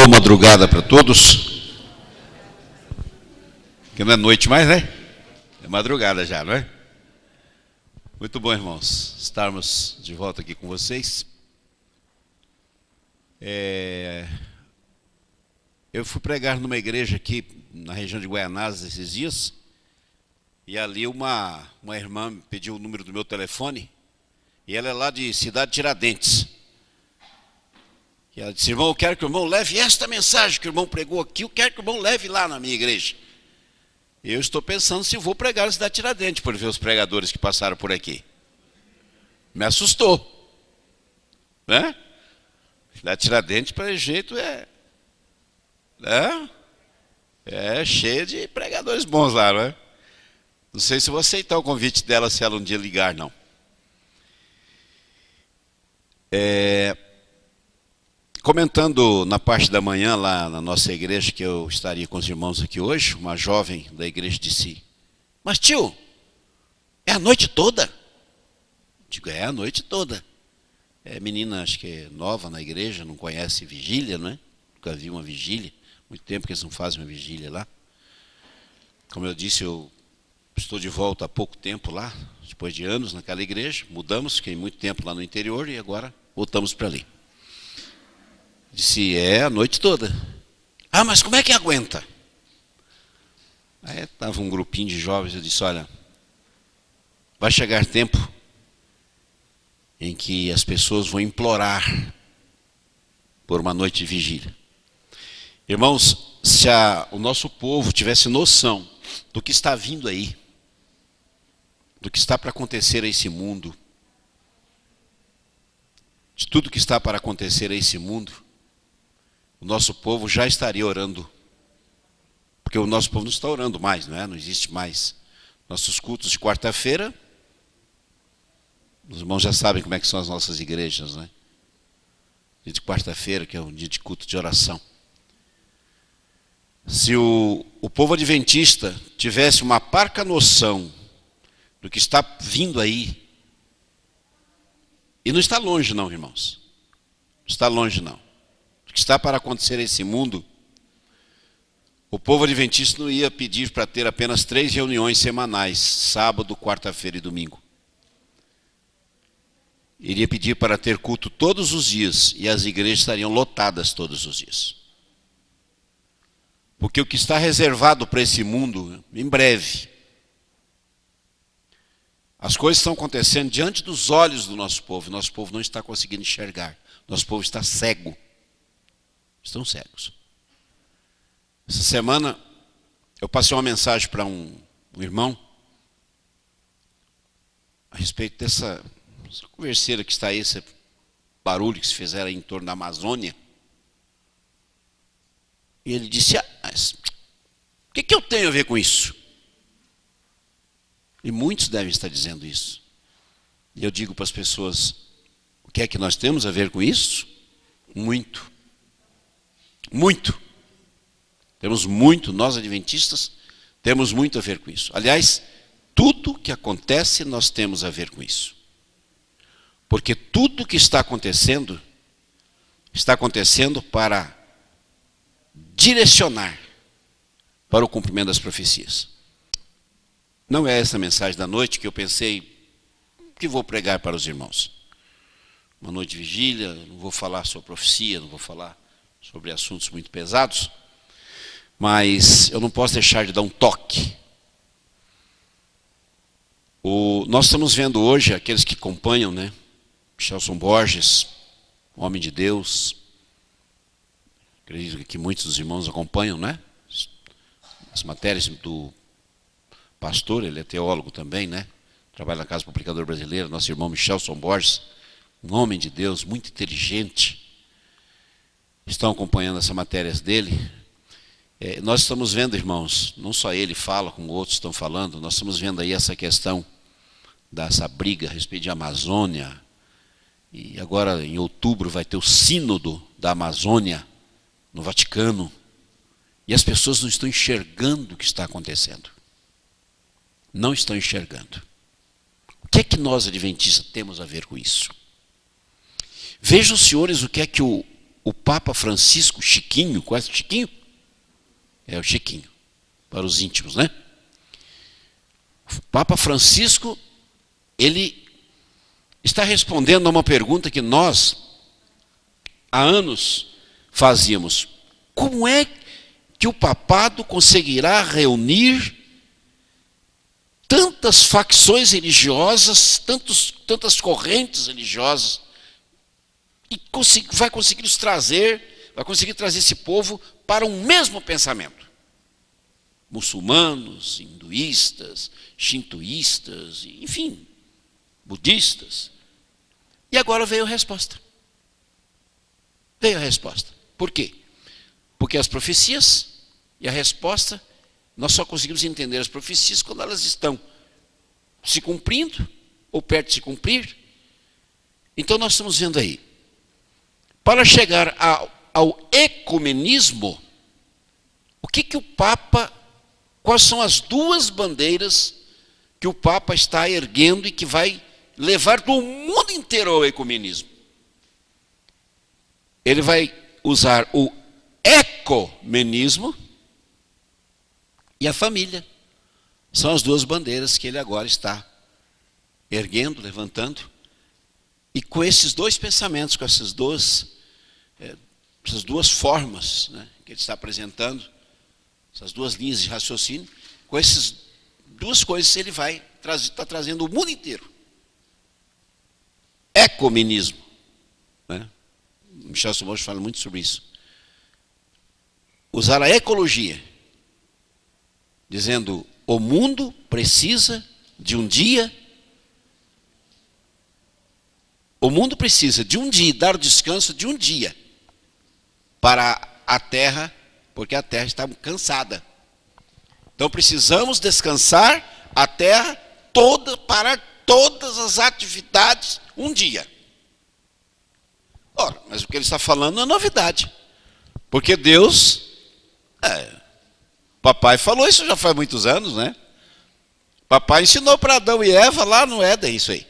Boa madrugada para todos. Que não é noite mais, né? É madrugada já, não é? Muito bom, irmãos, estarmos de volta aqui com vocês. Eu fui pregar numa igreja aqui na região de Guaianazes esses dias, e ali uma irmã me pediu o número do meu telefone, e ela é lá de Cidade Tiradentes. E ela disse: irmão, eu quero que o irmão leve esta mensagem que o irmão pregou aqui, eu quero que o irmão leve lá na minha igreja. E eu estou pensando se vou pregar na Cidade Tiradentes, por ver os pregadores que passaram por aqui. Me assustou, né? Cidade Tiradentes, para jeito, é cheia de pregadores bons lá, não é? Não sei se vou aceitar o convite dela se ela um dia ligar, não. Comentando na parte da manhã lá na nossa igreja, que eu estaria com os irmãos aqui hoje, uma jovem da igreja disse: mas tio, é a noite toda? Digo: é a noite toda. É menina, acho que é nova na igreja, não conhece vigília, não é? Nunca vi uma vigília, muito tempo que eles não fazem uma vigília lá. Como eu disse, eu estou de volta há pouco tempo lá, depois de anos naquela igreja, mudamos, fiquei muito tempo lá no interior e agora voltamos para ali. Disse: é a noite toda. Ah, mas como é que aguenta? Aí estava um grupinho de jovens, eu disse: olha, vai chegar tempo em que as pessoas vão implorar por uma noite de vigília. Irmãos, se o nosso povo tivesse noção do que está vindo aí, do que está para acontecer a esse mundo, de tudo que está para acontecer a esse mundo, o nosso povo já estaria orando. Porque o nosso povo não está orando mais, não é? Não existe mais. Nossos cultos de quarta-feira, os irmãos já sabem como é que são as nossas igrejas, né? Dia de quarta-feira, que é um dia de culto de oração. Se o povo adventista tivesse uma parca noção do que está vindo aí, e não está longe não, irmãos, não está longe não, do que está para acontecer nesse mundo, o povo adventista não ia pedir para ter apenas 3 reuniões semanais, sábado, quarta-feira e domingo. Iria pedir para ter culto todos os dias, e as igrejas estariam lotadas todos os dias. Porque o que está reservado para esse mundo, em breve, as coisas estão acontecendo diante dos olhos do nosso povo não está conseguindo enxergar, nosso povo está cego, estão cegos. Essa semana, eu passei uma mensagem para um irmão, a respeito dessa converseira que está aí, esse barulho que se fizeram aí em torno da Amazônia. E ele disse: mas o que eu tenho a ver com isso? E muitos devem estar dizendo isso. E eu digo para as pessoas: o que é que nós temos a ver com isso? Muito. Muito. Temos muito, nós adventistas, temos muito a ver com isso. Aliás, tudo que acontece nós temos a ver com isso. Porque tudo que está acontecendo para direcionar para o cumprimento das profecias. Não é essa a mensagem da noite que eu pensei que vou pregar para os irmãos. Uma noite de vigília, não vou falar sobre profecia, não vou falar sobre assuntos muito pesados, mas eu não posso deixar de dar um toque. Nós estamos vendo hoje, aqueles que acompanham, né? Michelson Borges, homem de Deus. Acredito que muitos dos irmãos acompanham, né? As matérias do pastor, ele é teólogo também, né? Trabalha na Casa Publicadora Brasileira, nosso irmão Michelson Borges, um homem de Deus, muito inteligente. Estão acompanhando essas matérias dele. Nós estamos vendo, irmãos, não só ele fala, como outros estão falando, nós estamos vendo aí essa questão dessa briga a respeito de Amazônia. E agora, em outubro, vai ter o sínodo da Amazônia no Vaticano. E as pessoas não estão enxergando o que está acontecendo. Não estão enxergando. O que é que nós, adventistas, temos a ver com isso? Vejam, senhores, o que é que o o Papa Francisco, Chiquinho, conhece o Chiquinho? É o Chiquinho, para os íntimos, né? O Papa Francisco, ele está respondendo a uma pergunta que nós, há anos, fazíamos. Como é que o papado conseguirá reunir tantas facções religiosas, tantas correntes religiosas, e vai conseguir trazer esse povo para um mesmo pensamento? Muçulmanos, hinduístas, shintoístas, enfim, budistas. E agora veio a resposta. Veio a resposta. Por quê? Porque as profecias e a resposta, nós só conseguimos entender as profecias quando elas estão se cumprindo, ou perto de se cumprir. Então nós estamos vendo aí, para chegar ao ecumenismo, o que o Papa, quais são as duas bandeiras que o Papa está erguendo e que vai levar do mundo inteiro ao ecumenismo? Ele vai usar o ecumenismo e a família. São as duas bandeiras que ele agora está erguendo, levantando. E com esses dois pensamentos, com essas duas formas, né, que ele está apresentando, essas duas linhas de raciocínio, com essas duas coisas ele vai está trazendo o mundo inteiro. Ecumenismo, né? Michel Somoza fala muito sobre isso. Usar a ecologia, dizendo: o mundo precisa de um dia, dar o descanso de um dia para a Terra, porque a Terra está cansada. Então precisamos descansar a Terra toda, para todas as atividades, um dia. Ora, mas o que ele está falando não é novidade, porque Deus, papai falou isso já faz muitos anos, né? Papai ensinou para Adão e Eva lá no Éden isso aí.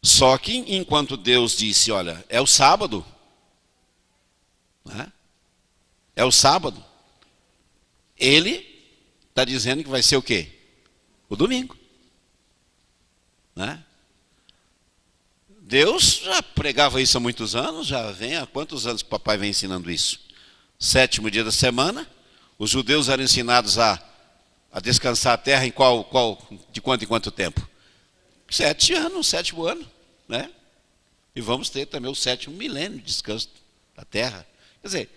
Só que enquanto Deus disse, olha, é o sábado, né? É o sábado, ele está dizendo que vai ser o quê? O domingo, né? Deus já pregava isso há muitos anos, já vem há quantos anos que o papai vem ensinando isso? Sétimo dia da semana, os judeus eram ensinados a descansar a terra de quanto em quanto tempo? 7 anos, 7º ano, né? E vamos ter também o 7º milênio de descanso da terra. Quer dizer,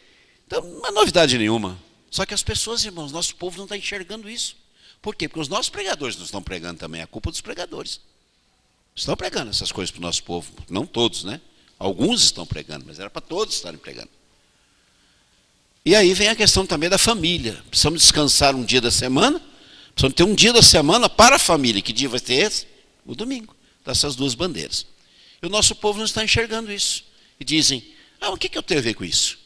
então não é novidade nenhuma. Só que as pessoas, irmãos, nosso povo não está enxergando isso. Por quê? Porque os nossos pregadores não estão pregando também, é a culpa dos pregadores. Estão pregando essas coisas para o nosso povo, não todos, né? Alguns estão pregando, mas era para todos estarem pregando. E aí vem a questão também da família. Precisamos descansar um dia da semana, precisamos ter um dia da semana para a família. Que dia vai ter esse? O domingo, dessas duas bandeiras. E o nosso povo não está enxergando isso. E dizem, o que eu tenho a ver com isso?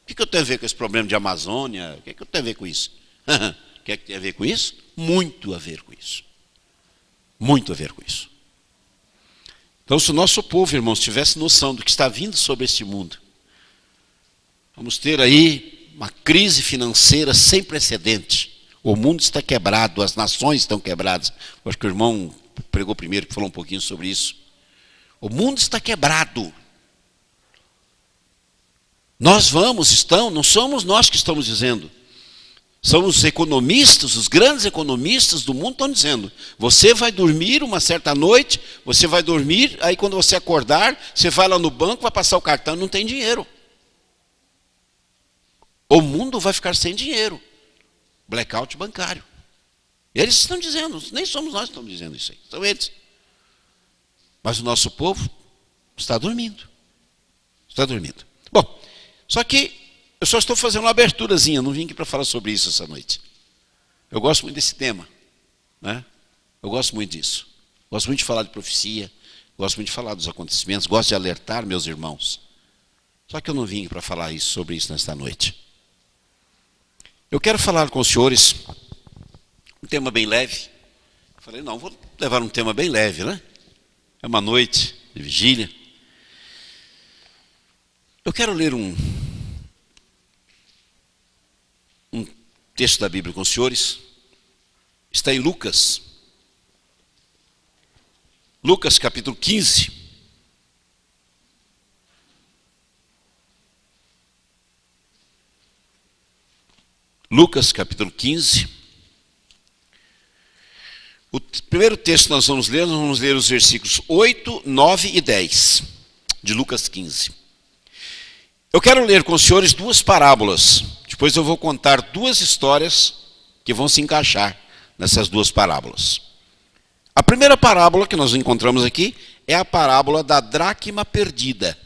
O que eu tenho a ver com esse problema de Amazônia? O que eu tenho a ver com isso? O que é que tem a ver com isso? Muito a ver com isso. Muito a ver com isso. Então, se o nosso povo, irmãos, tivesse noção do que está vindo sobre este mundo, vamos ter aí uma crise financeira sem precedente. O mundo está quebrado, as nações estão quebradas. Eu acho que o irmão pregou primeiro, que falou um pouquinho sobre isso. O mundo está quebrado. Não somos nós que estamos dizendo. São os economistas, os grandes economistas do mundo estão dizendo, você vai dormir uma certa noite, você vai dormir, aí quando você acordar, você vai lá no banco, vai passar o cartão, não tem dinheiro. O mundo vai ficar sem dinheiro. Blackout bancário. Eles estão dizendo, nem somos nós que estamos dizendo isso aí, são eles. Mas o nosso povo está dormindo. Está dormindo. Bom, só que eu só estou fazendo uma aberturazinha, não vim aqui para falar sobre isso essa noite. Eu gosto muito desse tema, né? Eu gosto muito disso. Gosto muito de falar de profecia, gosto muito de falar dos acontecimentos, gosto de alertar meus irmãos. Só que eu não vim para falar sobre isso nesta noite. Eu quero falar com os senhores um tema bem leve. Eu falei, não, vou levar um tema bem leve, né? É uma noite de vigília. Eu quero ler um texto da Bíblia com os senhores. Está em Lucas. Lucas capítulo 15. Lucas capítulo 15. O primeiro texto que nós vamos ler os versículos 8, 9 e 10 de Lucas 15. Eu quero ler com os senhores duas parábolas. Depois eu vou contar duas histórias que vão se encaixar nessas duas parábolas. A primeira parábola que nós encontramos aqui é a parábola da dracma perdida.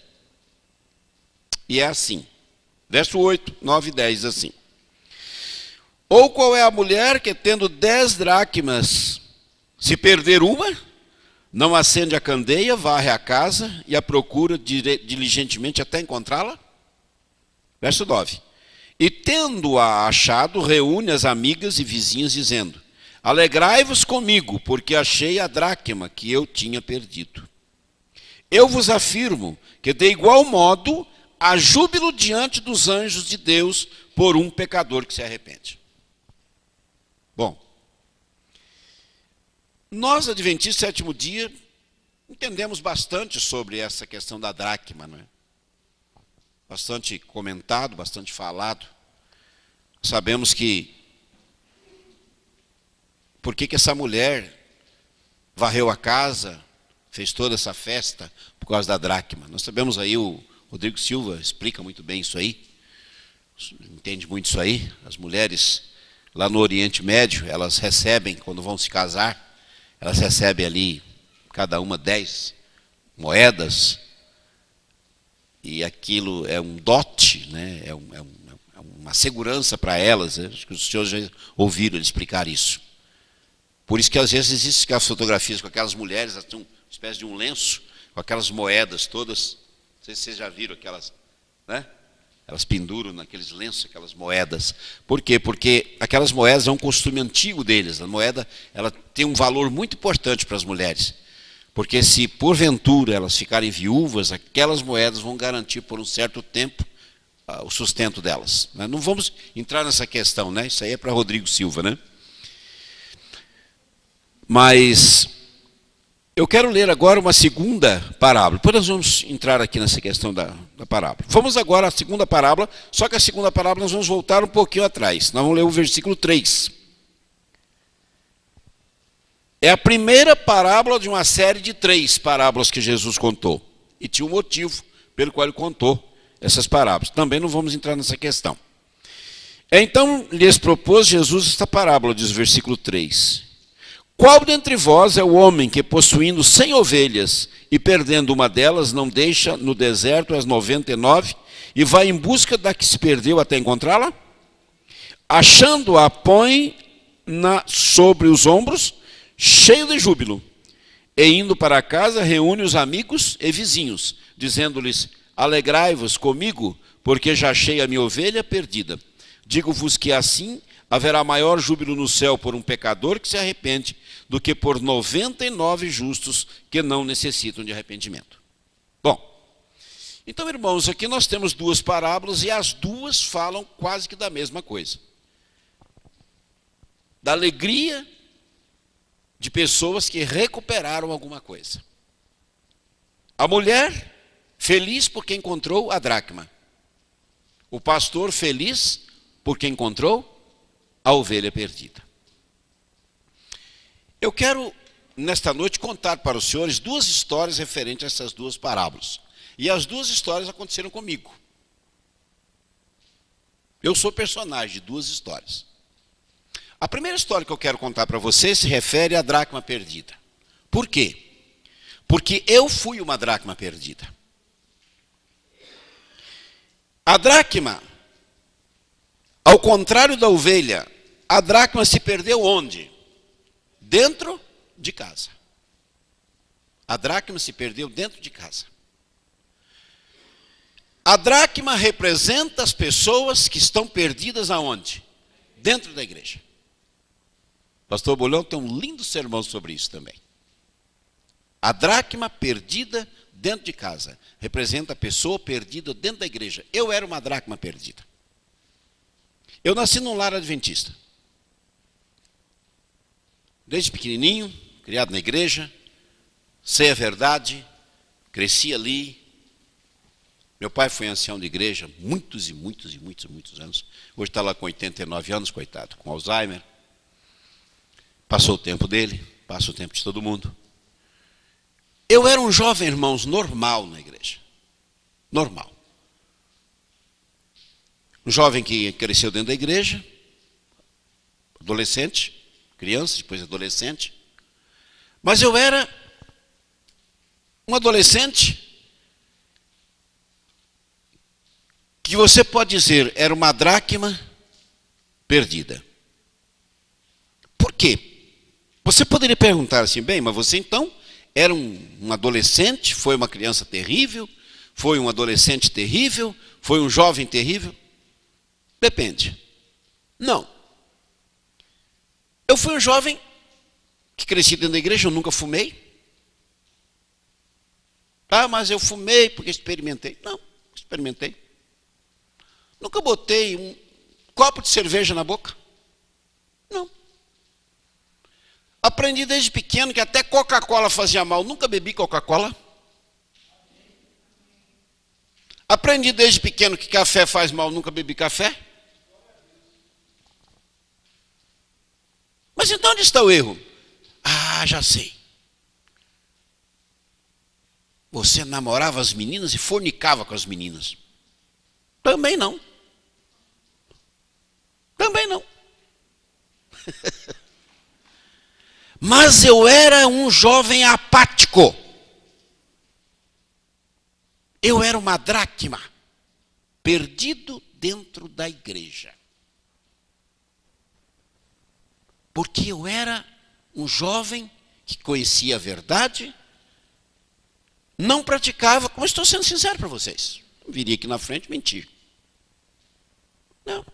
E é assim, verso 8, 9 e 10, assim. Ou qual é a mulher que, tendo 10 dracmas, se perder uma, não acende a candeia, varre a casa e a procura diligentemente até encontrá-la? Verso 9. E tendo-a achado, reúne as amigas e vizinhas, dizendo: alegrai-vos comigo, porque achei a dracma que eu tinha perdido. Eu vos afirmo que de igual modo há júbilo diante dos anjos de Deus por um pecador que se arrepende. Bom, nós, adventistas do sétimo dia, entendemos bastante sobre essa questão da dracma, não é? Bastante comentado, bastante falado. Sabemos que por que essa mulher varreu a casa, fez toda essa festa por causa da dracma. Nós sabemos aí, o Rodrigo Silva explica muito bem isso aí, entende muito isso aí. As mulheres lá no Oriente Médio, elas recebem, quando vão se casar, elas recebem ali, cada uma 10 moedas, e aquilo é um dote, né? é uma segurança para elas. Acho que os senhores já ouviram ele explicar isso. Por isso que às vezes existem aquelas fotografias com aquelas mulheres, elas têm uma espécie de um lenço, com aquelas moedas todas. Não sei se vocês já viram aquelas, né? Elas penduram naqueles lenços, aquelas moedas. Por quê? Porque aquelas moedas é um costume antigo deles. A moeda, ela tem um valor muito importante para as mulheres. Porque se porventura elas ficarem viúvas, aquelas moedas vão garantir por um certo tempo o sustento delas. Não vamos entrar nessa questão, né? Isso aí é para Rodrigo Silva, né? Mas eu quero ler agora uma segunda parábola. Depois nós vamos entrar aqui nessa questão da parábola. Vamos agora à segunda parábola, só que a segunda parábola nós vamos voltar um pouquinho atrás. Nós vamos ler o versículo 3. É a primeira parábola de uma série de 3 parábolas que Jesus contou. E tinha um motivo pelo qual ele contou essas parábolas. Também não vamos entrar nessa questão. Então lhes propôs Jesus esta parábola, diz o versículo 3. Qual dentre vós é o homem que, possuindo 100 ovelhas e perdendo uma delas, não deixa no deserto as 99 e vai em busca da que se perdeu até encontrá-la? Achando-a, põe-na sobre os ombros, cheio de júbilo, e indo para casa, reúne os amigos e vizinhos, dizendo-lhes: alegrai-vos comigo, porque já achei a minha ovelha perdida. Digo-vos que assim haverá maior júbilo no céu por um pecador que se arrepende do que por 99 justos que não necessitam de arrependimento. Bom, então, irmãos, aqui nós temos duas parábolas e as duas falam quase que da mesma coisa. Da alegria de pessoas que recuperaram alguma coisa. A mulher feliz porque encontrou a dracma. O pastor feliz porque encontrou a ovelha perdida. Eu quero, nesta noite, contar para os senhores duas histórias referentes a essas duas parábolas. E as duas histórias aconteceram comigo. Eu sou personagem de duas histórias. A primeira história que eu quero contar para vocês se refere à dracma perdida. Por quê? Porque eu fui uma dracma perdida. A dracma, ao contrário da ovelha, a dracma se perdeu onde? Dentro de casa. A dracma se perdeu dentro de casa. A dracma representa as pessoas que estão perdidas aonde? Dentro da igreja. Pastor Bolhão tem um lindo sermão sobre isso também. A dracma perdida dentro de casa, representa a pessoa perdida dentro da igreja. Eu era uma dracma perdida. Eu nasci num lar adventista. Desde pequenininho, criado na igreja, sei a verdade, cresci ali. Meu pai foi ancião de igreja muitos anos. Hoje está lá com 89 anos, coitado, com Alzheimer. Passou o tempo dele, passa o tempo de todo mundo. Eu era um jovem, irmãos, normal na igreja. Normal. Um jovem que cresceu dentro da igreja, adolescente, criança, depois adolescente. Mas eu era um adolescente que você pode dizer era uma dracma perdida. Por quê? Você poderia perguntar assim, bem, mas você então era um adolescente, foi uma criança terrível, foi um adolescente terrível, foi um jovem terrível? Depende. Não. Eu fui um jovem que cresci dentro da igreja, eu nunca fumei. Ah, mas eu fumei porque experimentei. Não, experimentei. Nunca botei um copo de cerveja na boca. Não. Aprendi desde pequeno que até Coca-Cola fazia mal. Nunca bebi Coca-Cola. Aprendi desde pequeno que café faz mal. Nunca bebi café. Mas então onde está o erro? Ah, já sei. Você namorava as meninas e fornicava com as meninas. Também não. Também não. Mas eu era um jovem apático. Eu era uma dracma, perdido dentro da igreja. Porque eu era um jovem que conhecia a verdade, não praticava, como estou sendo sincero para vocês. Não viria aqui na frente mentir. Não.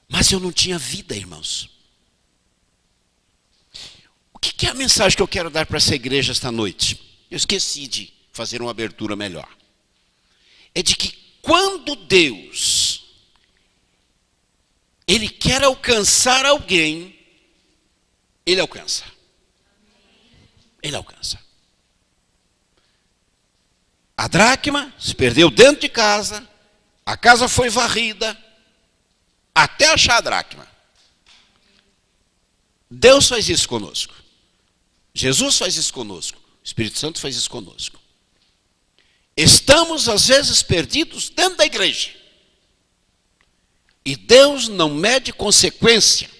Mas eu não tinha vida, irmãos. O que é a mensagem que eu quero dar para essa igreja esta noite? Eu esqueci de fazer uma abertura melhor. É de que quando Deus, Ele quer alcançar alguém, Ele alcança. Ele alcança. A dracma se perdeu dentro de casa, a casa foi varrida, até achar a dracma. Deus faz isso conosco. Jesus faz isso conosco. O Espírito Santo faz isso conosco. Estamos, às vezes, perdidos dentro da igreja. E Deus não mede consequência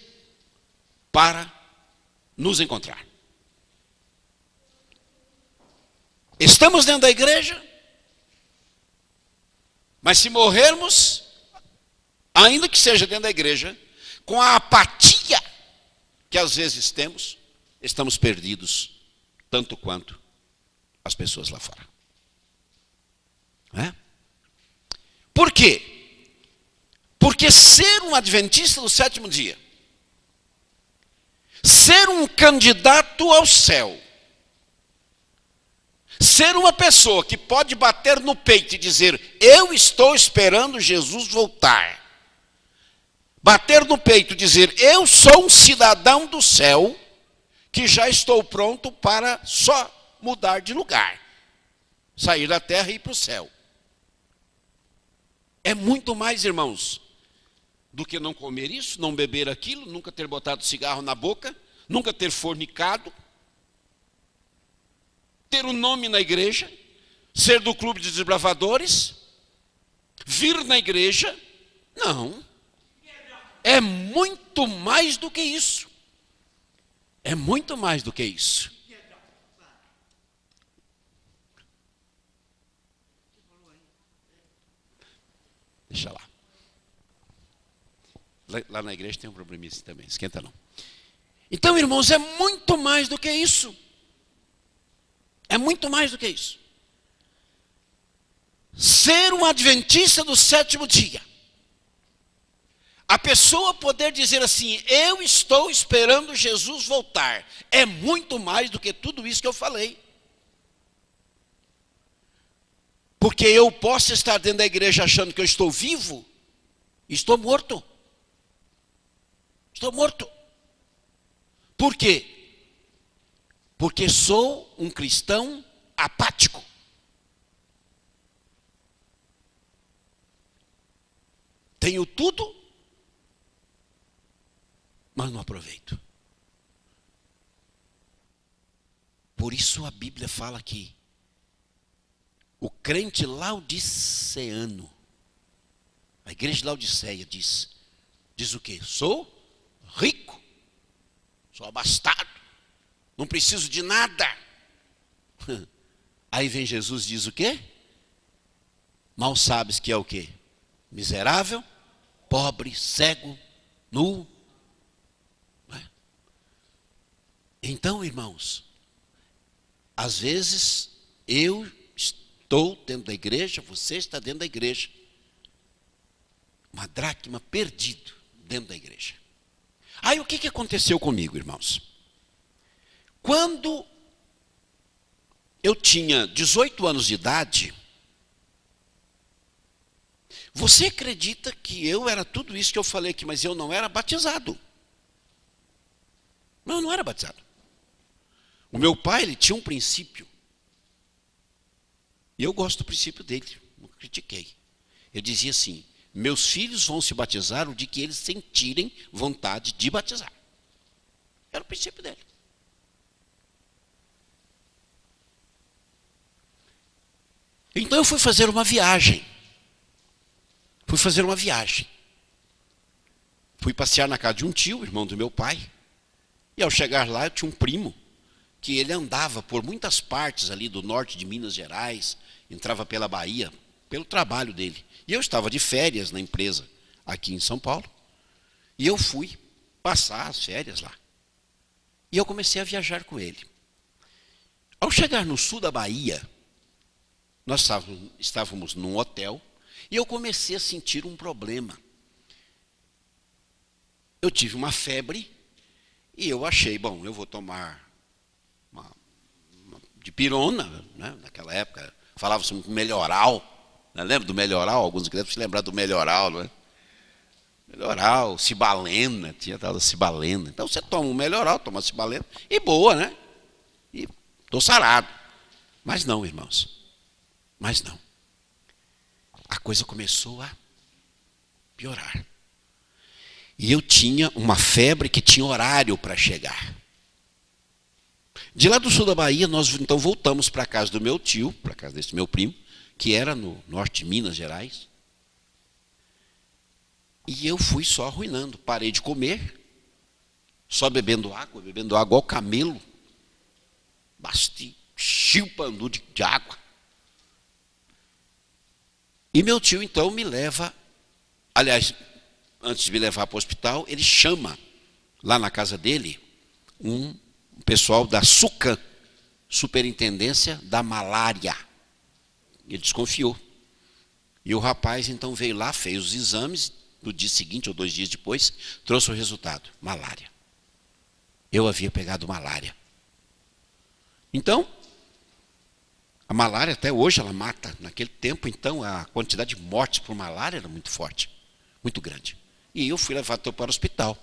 para nos encontrar. Estamos dentro da igreja, mas se morrermos, ainda que seja dentro da igreja, com a apatia que às vezes temos, estamos perdidos, tanto quanto as pessoas lá fora. Não é? Por quê? Porque ser um adventista do sétimo dia, ser um candidato ao céu, ser uma pessoa que pode bater no peito e dizer, eu estou esperando Jesus voltar. Bater no peito e dizer, eu sou um cidadão do céu, que já estou pronto para só mudar de lugar. Sair da terra e ir para o céu. É muito mais, irmãos, do que não comer isso, não beber aquilo, nunca ter botado cigarro na boca, nunca ter fornicado, ter um nome na igreja, ser do clube de desbravadores, vir na igreja. Não. É muito mais do que isso. É muito mais do que isso. Deixa lá. Lá na igreja tem um probleminha assim também, esquenta não. Então, irmãos, é muito mais do que isso. É muito mais do que isso. Ser um adventista do sétimo dia. A pessoa poder dizer assim, eu estou esperando Jesus voltar. É muito mais do que tudo isso que eu falei. Porque eu posso estar dentro da igreja achando que eu estou vivo e estou morto. Estou morto. Por quê? Porque sou um cristão apático. Tenho tudo, mas não aproveito. Por isso a Bíblia fala que o crente laodiceano, a igreja de Laodiceia diz o quê? Sou rico, sou abastado, não preciso de nada. Aí vem Jesus e diz o quê? Mal sabes que é o quê? Miserável, pobre, cego, nu. Então, irmãos, às vezes eu estou dentro da igreja, você está dentro da igreja. Uma dracma perdido dentro da igreja. Aí o que aconteceu comigo, irmãos? Quando eu tinha 18 anos de idade, você acredita que eu era tudo isso que eu falei aqui, mas eu não era batizado? Não, eu não era batizado. O meu pai, ele tinha um princípio. E eu gosto do princípio dele, não critiquei. Eu dizia assim: meus filhos vão se batizar o dia que eles sentirem vontade de batizar. Era o princípio dele. Então eu fui fazer uma viagem. Fui passear na casa de um tio, irmão do meu pai. E ao chegar lá, eu tinha um primo, que ele andava por muitas partes ali do norte de Minas Gerais, entrava pela Bahia, pelo trabalho dele. E eu estava de férias na empresa aqui em São Paulo. E eu fui passar as férias lá. E eu comecei a viajar com ele. Ao chegar no sul da Bahia, nós estávamos num hotel, e eu comecei a sentir um problema. Eu tive uma febre, e eu achei, bom, eu vou tomar uma dipirona, né? Naquela época falava-se muito melhoral, né? Lembra do melhoral? Alguns devem se lembrar do melhoral, não é? Melhoral, cibalena, tinha tal da cibalena. Então você toma um melhoral, toma cibalena, e boa, né? E estou sarado. Mas não, irmãos, mas não. A coisa começou a piorar. E eu tinha uma febre que tinha horário para chegar. De lá do sul da Bahia, nós então voltamos para a casa do meu tio, para a casa desse meu primo, que era no norte de Minas Gerais. E eu fui só arruinando. Parei de comer, só bebendo água igual camelo. Bastante chilpandu de água. E meu tio, então, me leva, aliás, antes de me levar para o hospital, ele chama, lá na casa dele, um pessoal da SUCAM, Superintendência da Malária. Ele desconfiou. E o rapaz, então, veio lá, fez os exames, no dia seguinte ou 2 dias depois, trouxe o resultado, malária. Eu havia pegado malária. Então, a malária até hoje ela mata. Naquele tempo, então, a quantidade de mortes por malária era muito forte, muito grande. E eu fui levado para o hospital.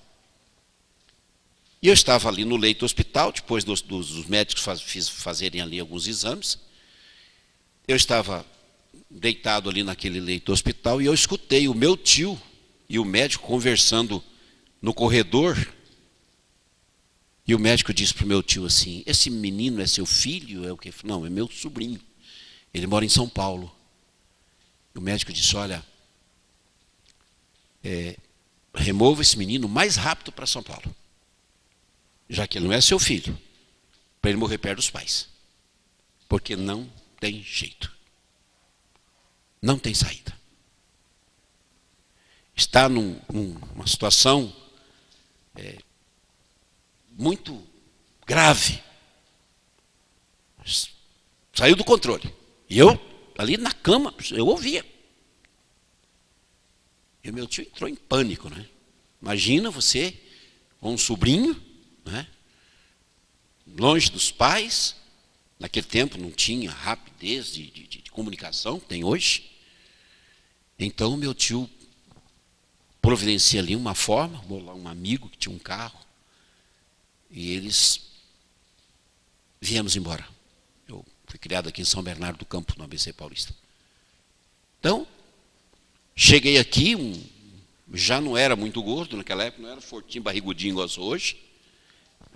E eu estava ali no leito do hospital, depois dos médicos fazerem ali alguns exames. Eu estava deitado ali naquele leito do hospital e eu escutei o meu tio e o médico conversando no corredor. E o médico disse para o meu tio assim: esse menino é seu filho? É o quê? Não, é meu sobrinho. Ele mora em São Paulo. E o médico disse: olha, remova esse menino o mais rápido para São Paulo, já que ele não é seu filho, para ele morrer perto dos pais. Porque não tem jeito. Não tem saída. Está numa situação muito grave. Saiu do controle. E eu, ali na cama, eu ouvia. E o meu tio entrou em pânico, né? Imagina você com um sobrinho, né? Longe dos pais, Naquele tempo não tinha rapidez de comunicação que tem hoje. Então meu tio providencia ali uma forma, vou lá um amigo que tinha um carro, e eles viemos embora. Eu fui criado aqui em São Bernardo do Campo, no ABC Paulista. Então, cheguei aqui, já não era muito gordo naquela época, não era fortinho, barrigudinho igual eu sou hoje,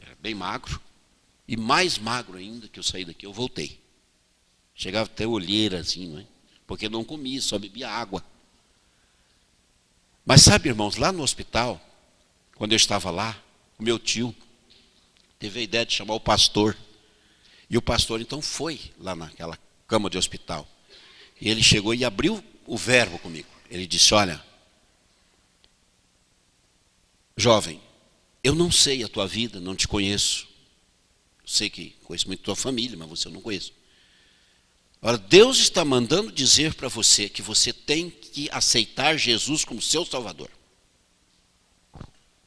era bem magro, e mais magro ainda que eu saí daqui, eu voltei. Chegava até olheira assim, não é? Porque não comia, só bebia água. Mas sabe, irmãos, lá no hospital, quando eu estava lá, o meu tio teve a ideia de chamar o pastor. E o pastor então foi lá naquela cama de hospital. E ele chegou e abriu o verbo comigo. Ele disse: olha, jovem, eu não sei a tua vida, não te conheço. Eu sei que conheço muito a tua família, mas você eu não conheço. Ora, Deus está mandando dizer para você que você tem que aceitar Jesus como seu Salvador.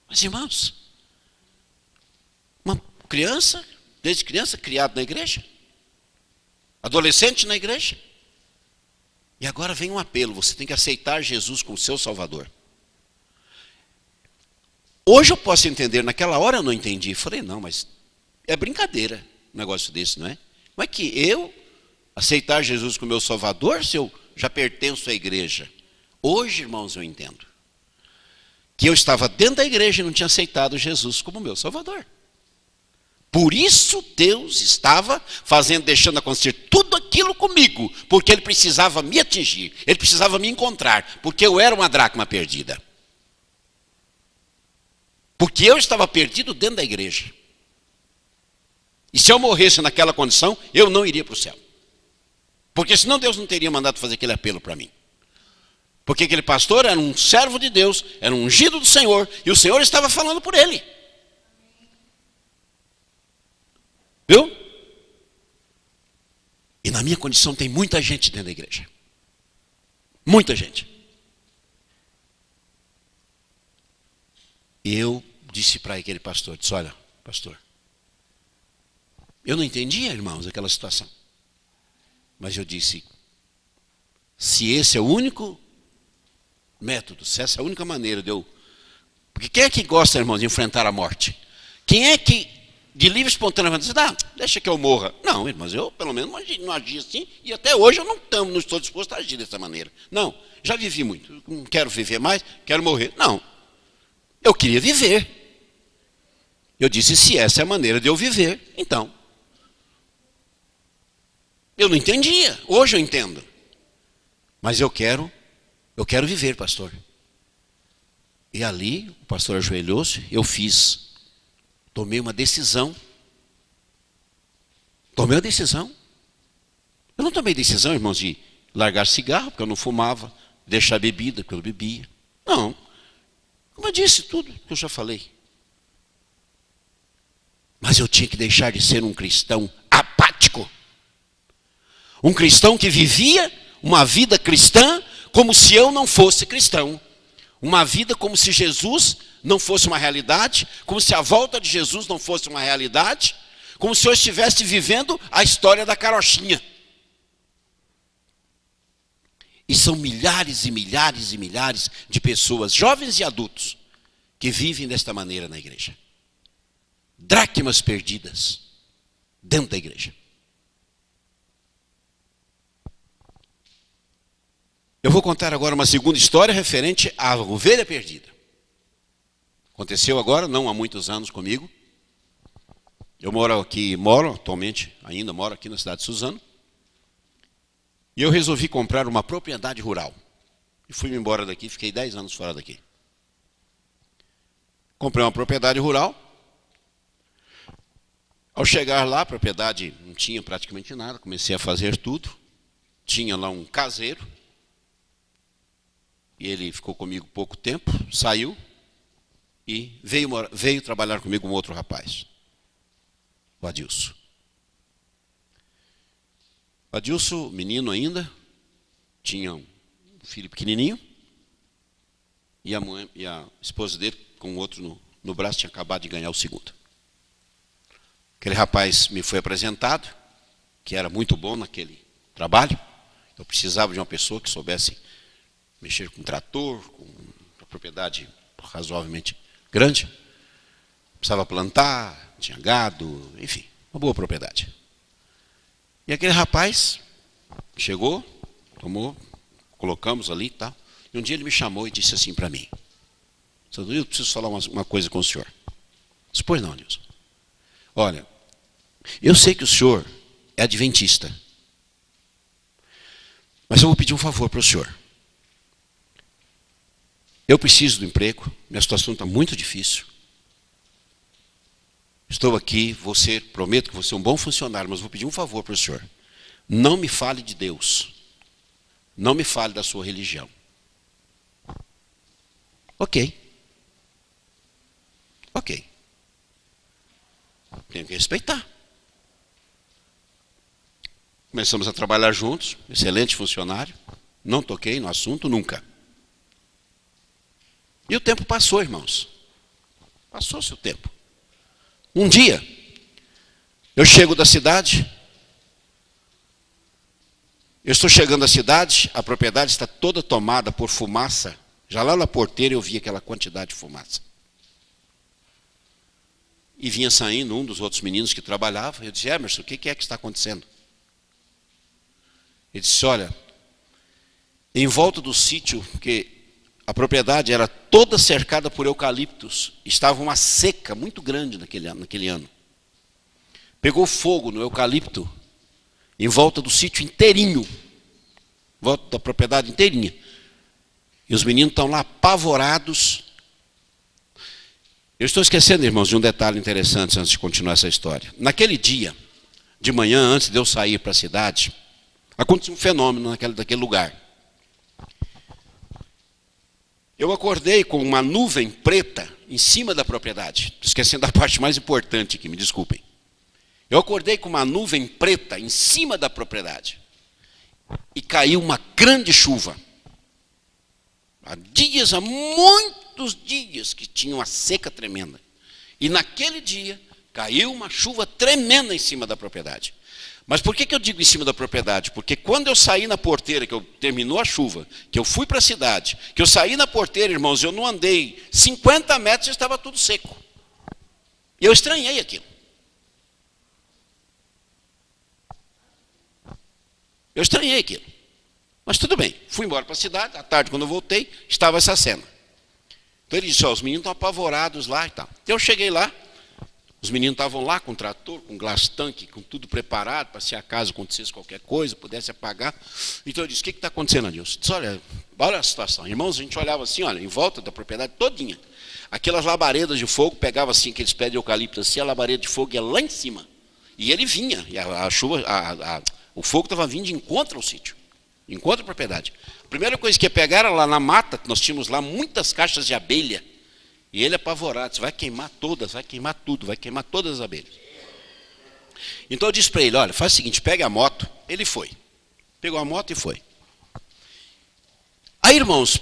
Mas, irmãos, uma criança, desde criança, criado na igreja, adolescente na igreja, e agora vem um apelo, você tem que aceitar Jesus como seu Salvador. Hoje eu posso entender, naquela hora eu não entendi. Falei, não, mas é brincadeira um negócio desse, não é? Como é que eu aceitar Jesus como meu Salvador se eu já pertenço à igreja? Hoje, irmãos, eu entendo que eu estava dentro da igreja e não tinha aceitado Jesus como meu Salvador. Por isso Deus estava deixando acontecer tudo aquilo comigo, porque Ele precisava me atingir, Ele precisava me encontrar, porque eu era uma dracma perdida. Porque eu estava perdido dentro da igreja. E se eu morresse naquela condição, eu não iria para o céu. Porque senão Deus não teria mandado fazer aquele apelo para mim. Porque aquele pastor era um servo de Deus, era um ungido do Senhor, e o Senhor estava falando por ele. Viu? E na minha condição tem muita gente dentro da igreja. Muita gente. E eu disse para aquele pastor, disse, olha, pastor, eu não entendia, irmãos, aquela situação. Mas eu disse, se esse é o único método, se essa é a única maneira de eu... Porque quem é que gosta, irmãos, de enfrentar a morte? Quem é que, de livre e espontânea, diz, deixa que eu morra. Não, irmãos, eu pelo menos não agi assim, e até hoje eu não estou disposto a agir dessa maneira. Não, já vivi muito, não quero viver mais, quero morrer. Não, eu queria viver. Eu disse, se essa é a maneira de eu viver, então... Eu não entendia, hoje eu entendo. Mas eu quero viver, pastor. E ali, o pastor ajoelhou-se, eu tomei uma decisão. Tomei a decisão. Eu não tomei decisão, irmãos, de largar cigarro, porque eu não fumava, deixar bebida, porque eu bebia. Não. Como eu disse, tudo que eu já falei. Mas eu tinha que deixar de ser um cristão apático. Um cristão que vivia uma vida cristã como se eu não fosse cristão. Uma vida como se Jesus não fosse uma realidade, como se a volta de Jesus não fosse uma realidade, como se eu estivesse vivendo a história da carochinha. E são milhares e milhares e milhares de pessoas, jovens e adultos, que vivem desta maneira na igreja. Dracmas perdidas dentro da igreja. Eu vou contar agora uma segunda história referente à ovelha perdida. Aconteceu agora, não há muitos anos comigo. Eu atualmente, ainda moro aqui na cidade de Suzano. E eu resolvi comprar uma propriedade rural. E fui embora daqui, fiquei 10 anos fora daqui. Comprei uma propriedade rural. Ao chegar lá, a propriedade não tinha praticamente nada, comecei a fazer tudo. Tinha lá um caseiro. E ele ficou comigo pouco tempo, saiu e veio trabalhar comigo um outro rapaz, o Adilson. O Adilson, menino ainda, tinha um filho pequenininho e a esposa dele, com o outro no braço, tinha acabado de ganhar o segundo. Aquele rapaz me foi apresentado que era muito bom naquele trabalho. Eu precisava de uma pessoa que soubesse mexer com trator, com uma propriedade razoavelmente grande. Precisava plantar, tinha gado, enfim, uma boa propriedade. E aquele rapaz chegou, tomou, colocamos ali e tal. E um dia ele me chamou e disse assim para mim: Seu Nilson, preciso falar uma coisa com o senhor. Disse: pois não, Nilson. Olha, eu sei que o senhor é adventista, mas eu vou pedir um favor para o senhor. Eu preciso do emprego, minha situação está muito difícil. Estou aqui, prometo que vou ser um bom funcionário, mas vou pedir um favor para o senhor. Não me fale de Deus. Não me fale da sua religião. Ok. Tenho que respeitar. Começamos a trabalhar juntos, excelente funcionário. Não toquei no assunto nunca. E o tempo passou, irmãos. Passou-se o tempo. Um dia, eu chego da cidade. Eu estou chegando à cidade, a propriedade está toda tomada por fumaça. Já lá na porteira eu vi aquela quantidade de fumaça. E vinha saindo um dos outros meninos que trabalhava. Eu disse: Emerson, o que é que está acontecendo? Ele disse: olha, em volta do sítio, porque a propriedade era toda cercada por eucaliptos, estava uma seca muito grande naquele ano. Pegou fogo no eucalipto, em volta do sítio inteirinho, em volta da propriedade inteirinha. E os meninos estão lá apavorados. Eu estou esquecendo, irmãos, de um detalhe interessante antes de continuar essa história. Naquele dia, de manhã, antes de eu sair para a cidade, aconteceu um fenômeno daquele lugar. Eu acordei com uma nuvem preta em cima da propriedade. Esquecendo a parte mais importante aqui, me desculpem. Eu acordei com uma nuvem preta em cima da propriedade. E caiu uma grande chuva. Há muitos dias que tinha uma seca tremenda. E naquele dia caiu uma chuva tremenda em cima da propriedade. Mas por que eu digo em cima da propriedade? Porque quando eu saí na porteira, que terminou a chuva, que eu fui para a cidade, que eu saí na porteira, irmãos, eu não andei 50 metros e estava tudo seco. E eu estranhei aquilo. Mas tudo bem, fui embora para a cidade, à tarde quando eu voltei, estava essa cena. Então ele disse: os meninos estão apavorados lá e tal. Então eu cheguei lá, os meninos estavam lá com trator, com glass tank, com tudo preparado, para se acaso acontecesse qualquer coisa, pudesse apagar. Então eu disse: o que está acontecendo, Adilson? Disse: olha a situação. Irmãos, a gente olhava assim, olha, em volta da propriedade todinha. Aquelas labaredas de fogo, pegava assim, aqueles pés de eucalipto assim, a labareda de fogo ia lá em cima. E ele vinha, e o fogo estava vindo de encontro ao sítio. Encontra a propriedade. A primeira coisa que ia pegar era lá na mata, nós tínhamos lá muitas caixas de abelha. E ele apavorado, disse: vai queimar todas, vai queimar tudo, vai queimar todas as abelhas. Então eu disse para ele: olha, faz o seguinte, pega a moto. Ele foi. Pegou a moto e foi. Aí, irmãos,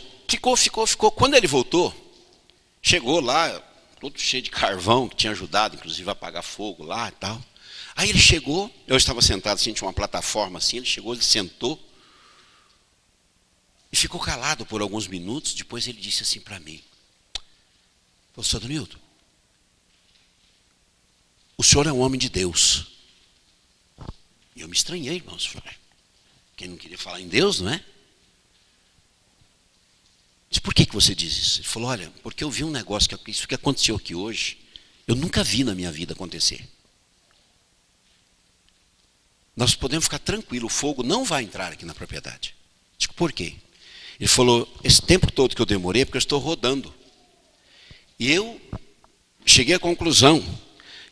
ficou. Quando ele voltou, chegou lá, todo cheio de carvão, que tinha ajudado, inclusive, a apagar fogo lá e tal. Aí ele chegou, eu estava sentado assim, tinha uma plataforma assim, ele chegou, ele sentou. E ficou calado por alguns minutos, depois ele disse assim para mim: Seu Nilton, o senhor é um homem de Deus. E eu me estranhei, irmãos. Falei: quem não queria falar em Deus, não é? Disse: por que você diz isso? Ele falou: olha, porque eu vi um negócio, isso que aconteceu aqui hoje, eu nunca vi na minha vida acontecer. Nós podemos ficar tranquilos, o fogo não vai entrar aqui na propriedade. Disse: por quê? Ele falou: esse tempo todo que eu demorei é porque eu estou rodando. E eu cheguei à conclusão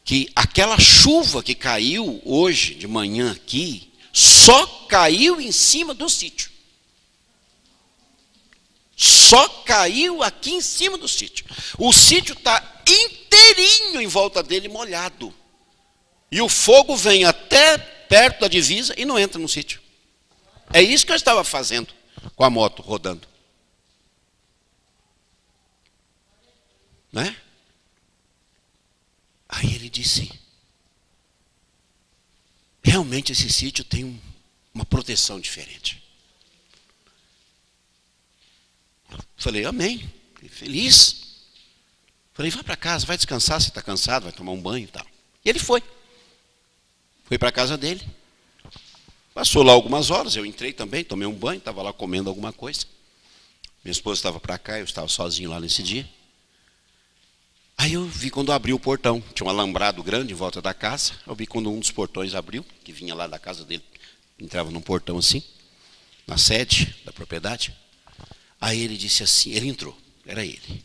que aquela chuva que caiu hoje de manhã aqui, só caiu em cima do sítio. Só caiu aqui em cima do sítio. O sítio está inteirinho em volta dele molhado. E o fogo vem até perto da divisa e não entra no sítio. É isso que eu estava fazendo com a moto rodando. Né? Aí ele disse: realmente esse sítio tem uma proteção diferente. Falei, amém. Fiquei feliz. Falei, vai para casa, vai descansar, você está cansado, vai tomar um banho e tal. E ele foi. Foi para a casa dele. Passou lá algumas horas, eu entrei também, tomei um banho, estava lá comendo alguma coisa. Minha esposa estava para cá, eu estava sozinho lá nesse dia. Aí eu vi quando abriu o portão, tinha um alambrado grande em volta da casa. Eu vi quando um dos portões abriu, que vinha lá da casa dele, entrava num portão assim, na sede da propriedade. Aí ele disse assim, ele entrou, era ele.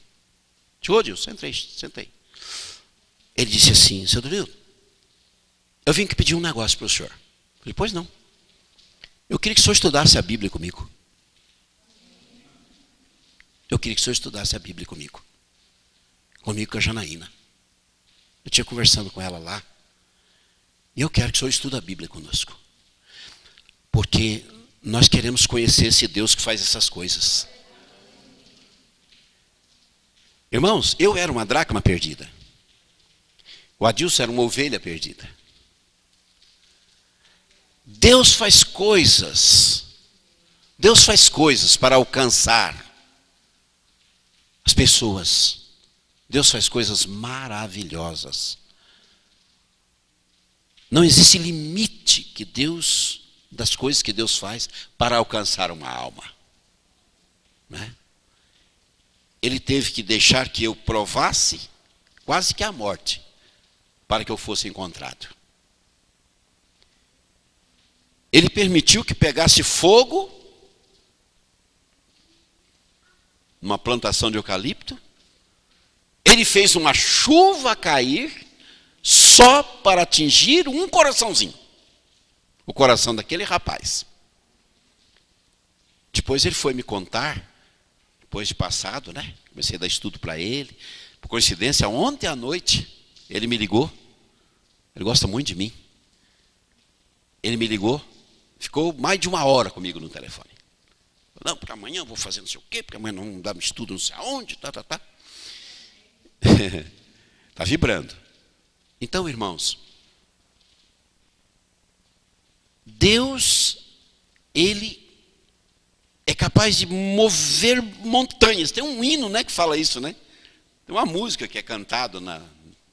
Tio Odilson, sentei. Ele disse assim, seu Dorildo, eu vim aqui pedir um negócio para o senhor. Eu falei, pois não. Eu queria que o senhor estudasse a Bíblia comigo. Eu queria que o senhor estudasse a Bíblia comigo. Comigo com a Janaína. Eu tinha conversando com ela lá. E eu quero que o senhor estude a Bíblia conosco. Porque nós queremos conhecer esse Deus que faz essas coisas. Irmãos, eu era uma dracma perdida. O Adilson era uma ovelha perdida. Deus faz coisas para alcançar as pessoas. Deus faz coisas maravilhosas. Não existe limite das coisas que Deus faz para alcançar uma alma. Né? Ele teve que deixar que eu provasse quase que a morte para que eu fosse encontrado. Ele permitiu que pegasse fogo numa plantação de eucalipto. Ele fez uma chuva cair só para atingir um coraçãozinho. O coração daquele rapaz. Depois ele foi me contar, depois de passado, né? Comecei a dar estudo para ele. Por coincidência, ontem à noite, ele me ligou. Ele gosta muito de mim. Ele me ligou. Ficou mais de 1 hora comigo no telefone. Não, porque amanhã eu vou fazer não sei o quê, porque amanhã não dá estudo não sei aonde, tá. Está vibrando. Então, irmãos, Deus, Ele é capaz de mover montanhas. Tem um hino, né, que fala isso, né? Tem uma música que é cantada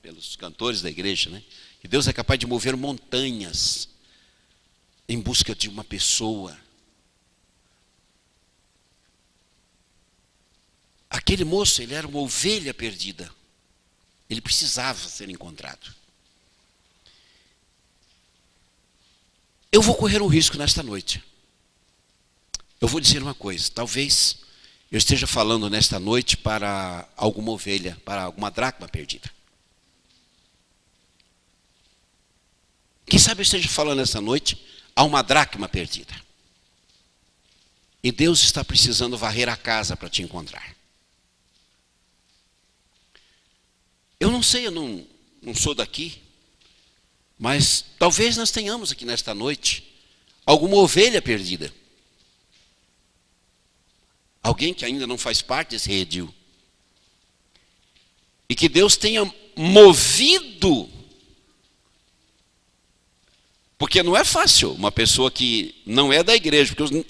pelos cantores da igreja, né? Que Deus é capaz de mover montanhas em busca de uma pessoa. Aquele moço, ele era uma ovelha perdida. Ele precisava ser encontrado. Eu vou correr um risco nesta noite. Eu vou dizer uma coisa. Talvez eu esteja falando nesta noite para alguma ovelha, para alguma dracma perdida. Quem sabe eu esteja falando nesta noite a uma dracma perdida. E Deus está precisando varrer a casa para te encontrar. Eu não sei, eu não sou daqui, mas talvez nós tenhamos aqui nesta noite alguma ovelha perdida. Alguém que ainda não faz parte desse redil. E que Deus tenha movido. Porque não é fácil uma pessoa que não é da igreja, porque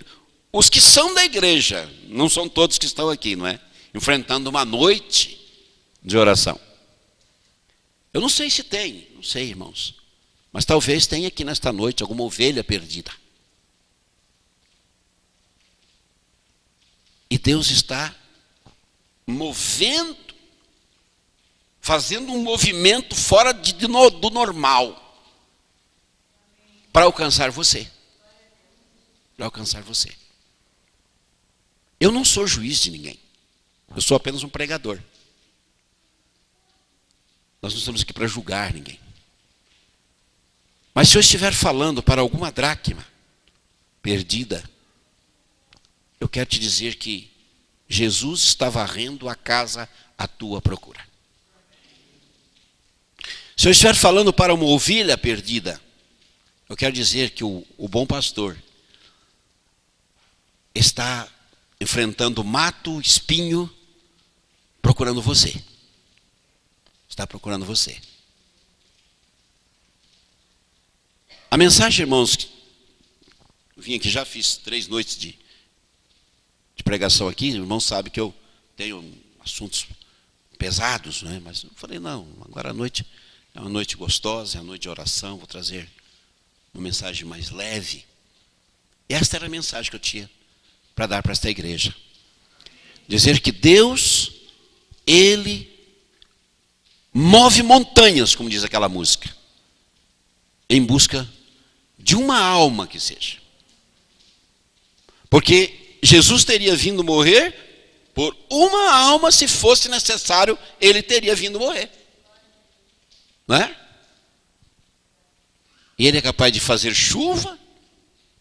os que são da igreja, não são todos que estão aqui, não é? Enfrentando uma noite de oração. Eu não sei se tem, não sei, irmãos. Mas talvez tenha aqui nesta noite alguma ovelha perdida. E Deus está movendo, fazendo um movimento fora do normal. Para alcançar você. Para alcançar você. Eu não sou juiz de ninguém. Eu sou apenas um pregador. Nós não estamos aqui para julgar ninguém. Mas se eu estiver falando para alguma dracma perdida, eu quero te dizer que Jesus está varrendo a casa à tua procura. Se eu estiver falando para uma ovelha perdida, eu quero dizer que o bom pastor está enfrentando mato, espinho, procurando você. Está procurando você. A mensagem, irmãos, eu vim aqui, já fiz 3 noites de pregação aqui, irmãos sabem que eu tenho assuntos pesados, né? Mas eu falei, não, agora a noite é uma noite gostosa, é uma noite de oração, vou trazer uma mensagem mais leve. E esta era a mensagem que eu tinha para dar para esta igreja. Dizer que Deus, Ele move montanhas, como diz aquela música, em busca de uma alma que seja. Porque Jesus teria vindo morrer por uma alma, se fosse necessário, Ele teria vindo morrer. Não é? E Ele é capaz de fazer chuva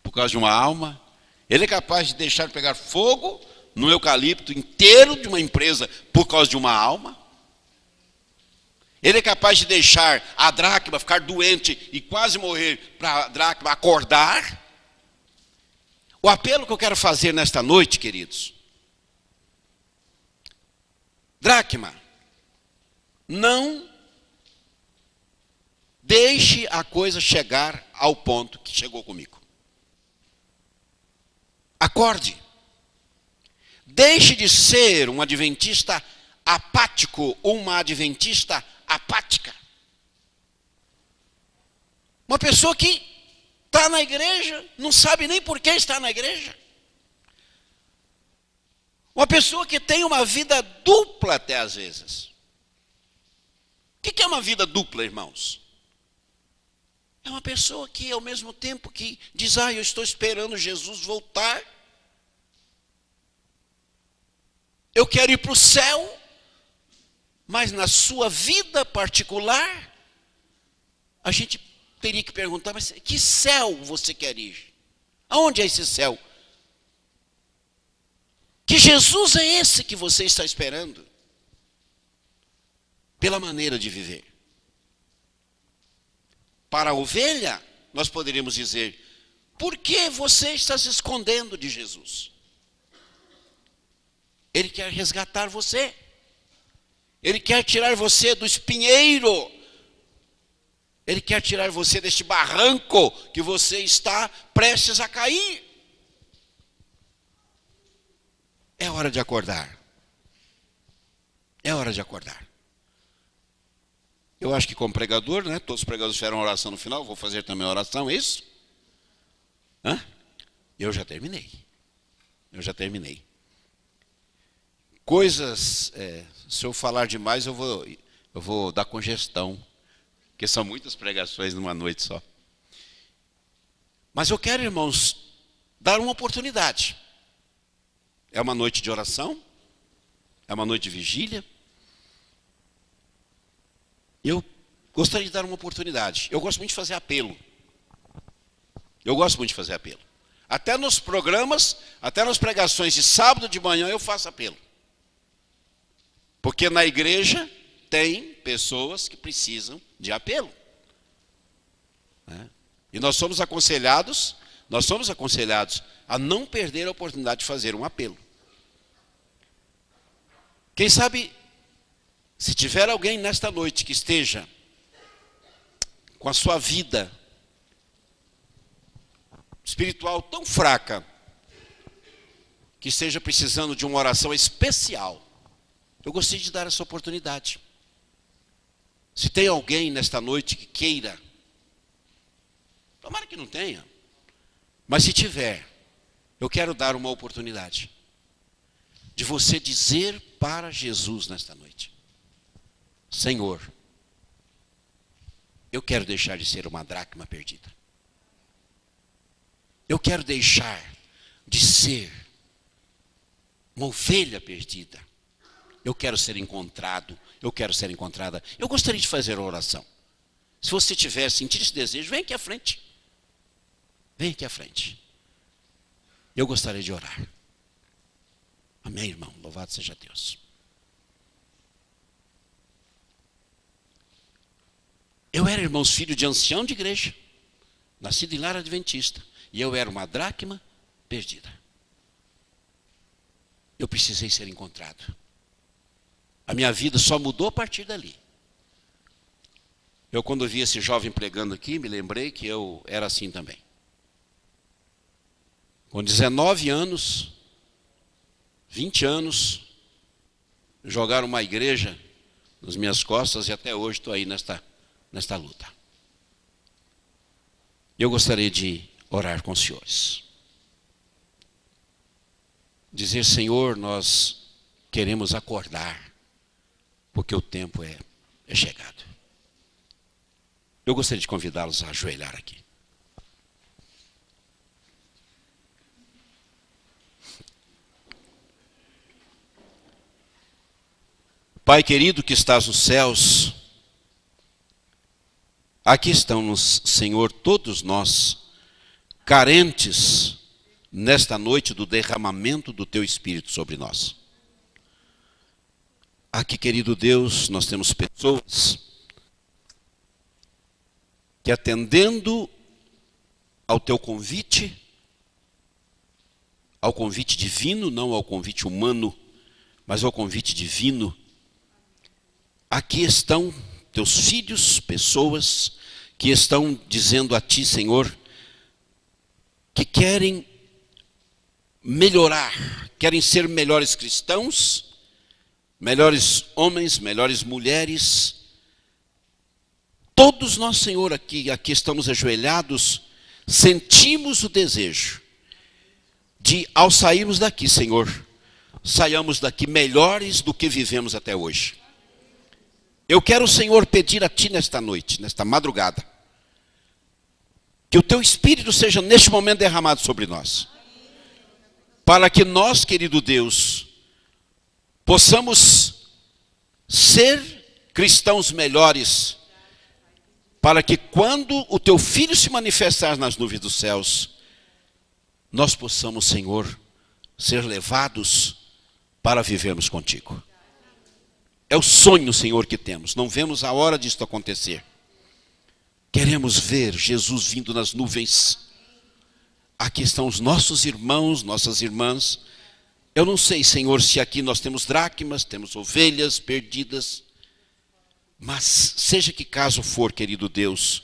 por causa de uma alma. Ele é capaz de deixar pegar fogo no eucalipto inteiro de uma empresa por causa de uma alma. Ele é capaz de deixar a dracma ficar doente e quase morrer para a dracma acordar. O apelo que eu quero fazer nesta noite, queridos. Dracma, não deixe a coisa chegar ao ponto que chegou comigo. Acorde. Deixe de ser um adventista apático ou uma adventista apática. Uma pessoa que está na igreja, não sabe nem por que está na igreja. Uma pessoa que tem uma vida dupla até às vezes. O que é uma vida dupla, irmãos? É uma pessoa que ao mesmo tempo que diz, eu estou esperando Jesus voltar. Eu quero ir para o céu. Mas na sua vida particular, a gente teria que perguntar, mas que céu você quer ir? Aonde é esse céu? Que Jesus é esse que você está esperando? Pela maneira de viver. Para a ovelha, nós poderíamos dizer, por que você está se escondendo de Jesus? Ele quer resgatar você. Ele quer tirar você do espinheiro. Ele quer tirar você deste barranco que você está prestes a cair. É hora de acordar. É hora de acordar. Eu acho que como pregador, né? Todos os pregadores fizeram oração no final, vou fazer também a oração, é isso? Eu já terminei. Coisas, se eu falar demais, eu vou dar congestão, porque são muitas pregações numa noite só. Mas eu quero, irmãos, dar uma oportunidade. É uma noite de oração, é uma noite de vigília. Eu gostaria de dar uma oportunidade. Eu gosto muito de fazer apelo. Até nos programas, até nas pregações de sábado de manhã eu faço apelo. Porque na igreja tem pessoas que precisam de apelo. E nós somos aconselhados a não perder a oportunidade de fazer um apelo. Quem sabe, se tiver alguém nesta noite que esteja com a sua vida espiritual tão fraca, que esteja precisando de uma oração especial, eu gostaria de dar essa oportunidade. Se tem alguém nesta noite que queira, tomara que não tenha, mas se tiver, eu quero dar uma oportunidade de você dizer para Jesus nesta noite: Senhor, eu quero deixar de ser uma dracma perdida. Eu quero deixar de ser uma ovelha perdida. Eu quero ser encontrado, eu quero ser encontrada. Eu gostaria de fazer a oração. Se você tiver sentido esse desejo, vem aqui à frente. Vem aqui à frente. Eu gostaria de orar. Amém, irmão? Louvado seja Deus. Eu era, irmãos, filho de ancião de igreja, nascido em lar adventista, e eu era uma dracma perdida. Eu precisei ser encontrado. A minha vida só mudou a partir dali. Eu, quando vi esse jovem pregando aqui, me lembrei que eu era assim também. Com 19 anos, 20 anos, jogaram uma igreja nas minhas costas e até hoje estou aí nesta luta. Eu gostaria de orar com os senhores. Dizer, Senhor, nós queremos acordar, porque o tempo é chegado. Eu gostaria de convidá-los a ajoelhar aqui. Pai querido que estás nos céus, aqui estamos, Senhor, todos nós, carentes nesta noite do derramamento do Teu Espírito sobre nós. Aqui, querido Deus, nós temos pessoas que, atendendo ao Teu convite, ao convite divino, não ao convite humano, mas ao convite divino, aqui estão Teus filhos, pessoas que estão dizendo a Ti, Senhor, que querem melhorar, querem ser melhores cristãos, melhores homens, melhores mulheres. Todos nós, Senhor, aqui estamos ajoelhados, sentimos o desejo de, ao sairmos daqui, Senhor, saiamos daqui melhores do que vivemos até hoje. Eu quero, Senhor, pedir a Ti nesta noite, nesta madrugada, que o Teu Espírito seja neste momento derramado sobre nós, para que nós, querido Deus, possamos ser cristãos melhores, para que quando o Teu Filho se manifestar nas nuvens dos céus, nós possamos, Senhor, ser levados para vivermos contigo. É o sonho, Senhor, que temos. Não vemos a hora disto acontecer. Queremos ver Jesus vindo nas nuvens. Aqui estão os nossos irmãos, nossas irmãs. Eu não sei, Senhor, se aqui nós temos dracmas, temos ovelhas perdidas. Mas seja que caso for, querido Deus,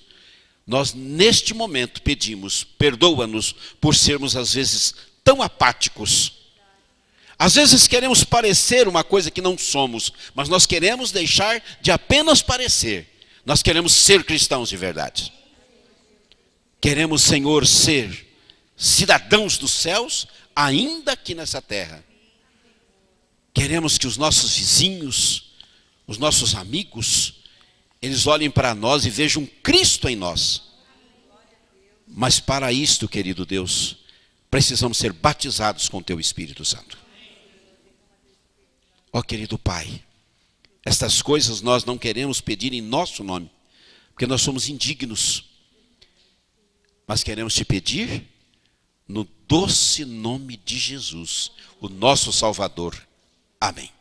nós neste momento pedimos, perdoa-nos por sermos às vezes tão apáticos. Às vezes queremos parecer uma coisa que não somos, mas nós queremos deixar de apenas parecer. Nós queremos ser cristãos de verdade. Queremos, Senhor, ser cidadãos dos céus, ainda aqui nessa terra. Queremos que os nossos vizinhos, os nossos amigos, eles olhem para nós e vejam Cristo em nós. Mas para isto, querido Deus, precisamos ser batizados com Teu Espírito Santo. Ó querido Pai, estas coisas nós não queremos pedir em nosso nome, porque nós somos indignos. Mas queremos Te pedir no doce nome de Jesus, o nosso Salvador. Amém.